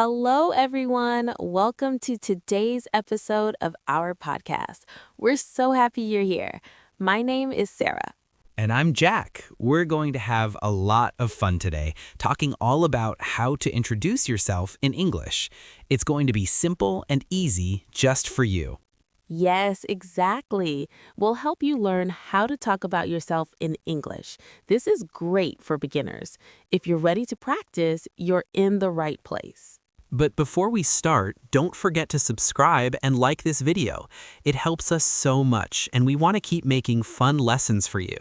Hello, everyone. Welcome to today's episode of our podcast. We're so happy you're here. My name is Sarah. And I'm Jack. We're going to have a lot of fun today, talking all about how to introduce yourself in English. It's going to be simple and easy just for you. Yes, exactly. We'll help you learn how to talk about yourself in English. This is great for beginners. If you're ready to practice, you're in the right place. But before we start, don't forget to subscribe and like this video. It helps us so much, and we want to keep making fun lessons for you.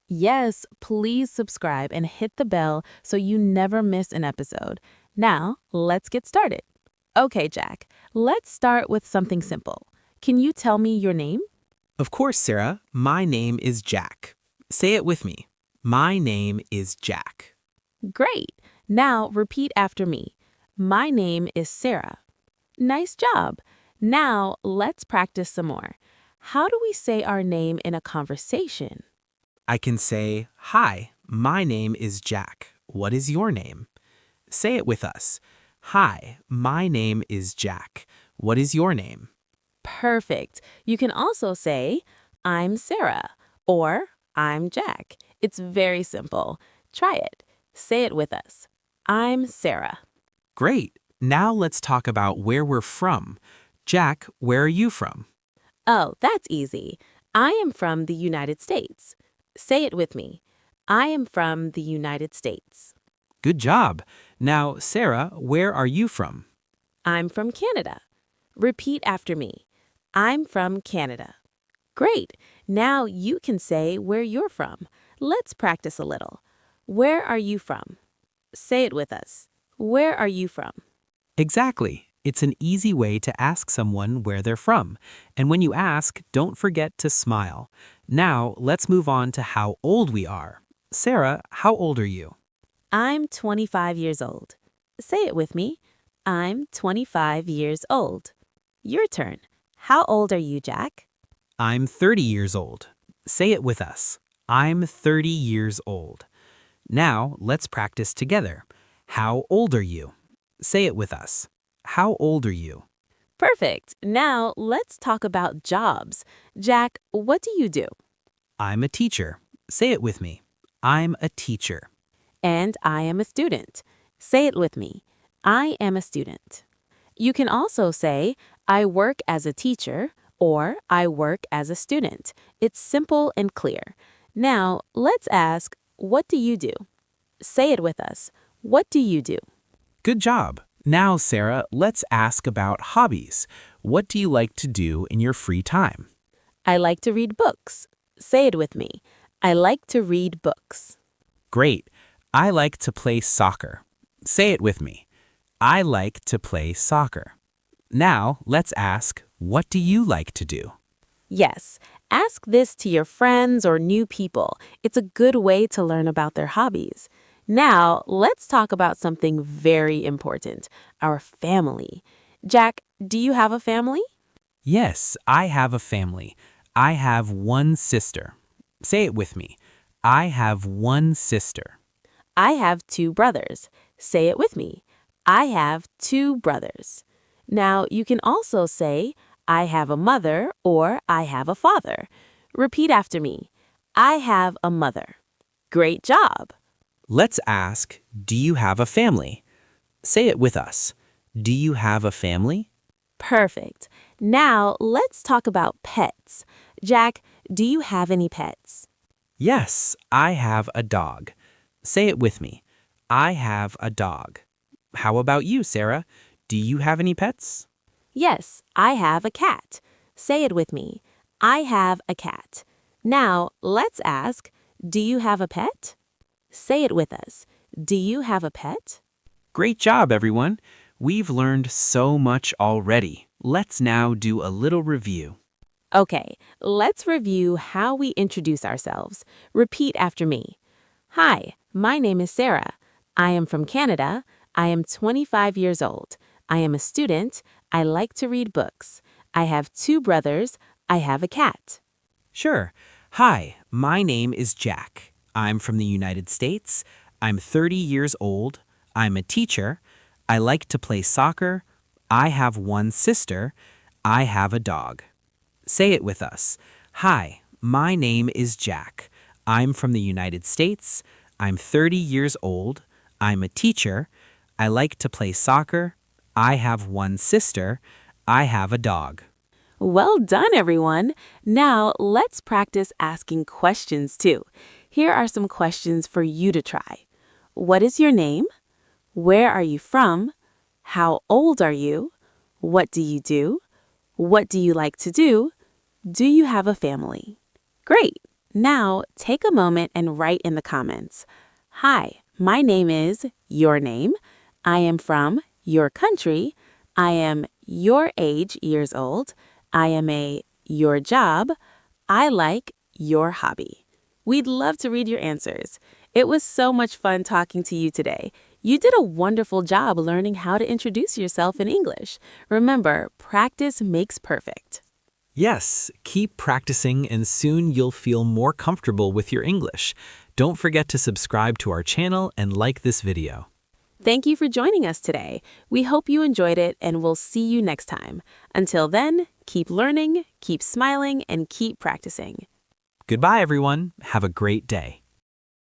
Yes, please subscribe and hit the bell so you never miss an episode. Now, let's get started. Okay, Jack, let's start with something simple. Can you tell me your name? Of course, Sarah. My name is Jack. Say it with me. My name is Jack. Great. Now, repeat after me. My name is Sarah. Nice job. Now, let's practice some more. How do we say our name in a conversation? I can say, "Hi, my name is Jack. What is your name?" Say it with us. "Hi, my name is Jack. What is your name?" Perfect. You can also say, I'm Sarah, or I'm Jack. It's very simple. Try it. Say it with us. I'm Sarah. Great. Now let's talk about where we're from. Jack, where are you from? Oh, that's easy. I am from the United States. Say it with me. I am from the United States. Good job. Now, Sarah, where are you from? I'm from Canada. Repeat after me. I'm from Canada. Great. Now you can say where you're from. Let's practice a little. Where are you from? Say it with us. Where are you from? Exactly. It's an easy way to ask someone where they're from. And when you ask, don't forget to smile. Now, let's move on to how old we are. Sarah, how old are you? I'm 25 years old. Say it with me. I'm 25 years old. Your turn. How old are you, Jack? I'm 30 years old. Say it with us. I'm 30 years old. Now, let's practice together. How old are you? Say it with us. How old are you? Perfect. Now let's talk about jobs. Jack, what do you do? I'm a teacher. Say it with me. I'm a teacher. And I am a student. Say it with me. I am a student. You can also say, I work as a teacher or I work as a student. It's simple and clear. Now, let's ask, what do you do? Say it with us. What do you do? Good job. Now, Sarah, let's ask about hobbies. What do you like to do in your free time? I like to read books. Say it with me. I like to read books. Great. I like to play soccer. Say it with me. I like to play soccer. Now, let's ask, what do you like to do? Yes, ask this to your friends or new people. It's a good way to learn about their hobbies. Now, let's talk about something very important, our family. Jack, do you have a family? Yes, I have a family. I have one sister. Say it with me. I have one sister. I have two brothers. Say it with me. I have two brothers. Now, you can also say, I have a mother or I have a father. Repeat after me. I have a mother. Great job. Let's ask, do you have a family? Say it with us. Do you have a family? Perfect. Now, let's talk about pets. Jack, do you have any pets? Yes, I have a dog. Say it with me. I have a dog. How about you, Sarah? Do you have any pets? Yes, I have a cat. Say it with me. I have a cat. Now, let's ask, do you have a pet? Say it with us. Do you have a pet? Great job, everyone. We've learned so much already. Let's now do a little review. Okay, let's review how we introduce ourselves. Repeat after me. Hi, my name is Sarah. I am from Canada. I am 25 years old. I am a student. I like to read books. I have two brothers. I have a cat. Sure. Hi, my name is Jack. I'm from the United States. I'm 30 years old. I'm a teacher. I like to play soccer. I have one sister. I have a dog. Say it with us. Hi, my name is Jack. I'm from the United States. I'm 30 years old. I'm a teacher. I like to play soccer. I have one sister. I have a dog. Well done, everyone. Now let's practice asking questions too. Here are some questions for you to try. What is your name? Where are you from? How old are you? What do you do? What do you like to do? Do you have a family? Great. Now take a moment and write in the comments. Hi, my name is your name. I am from your country. I am your age years old. I am your job. I like your hobby. We'd love to read your answers. It was so much fun talking to you today. You did a wonderful job learning how to introduce yourself in English. Remember, practice makes perfect. Yes, keep practicing and soon you'll feel more comfortable with your English. Don't forget to subscribe to our channel and like this video. Thank you for joining us today. We hope you enjoyed it and we'll see you next time. Until then, keep learning, keep smiling, and keep practicing. Goodbye, everyone. Have a great day.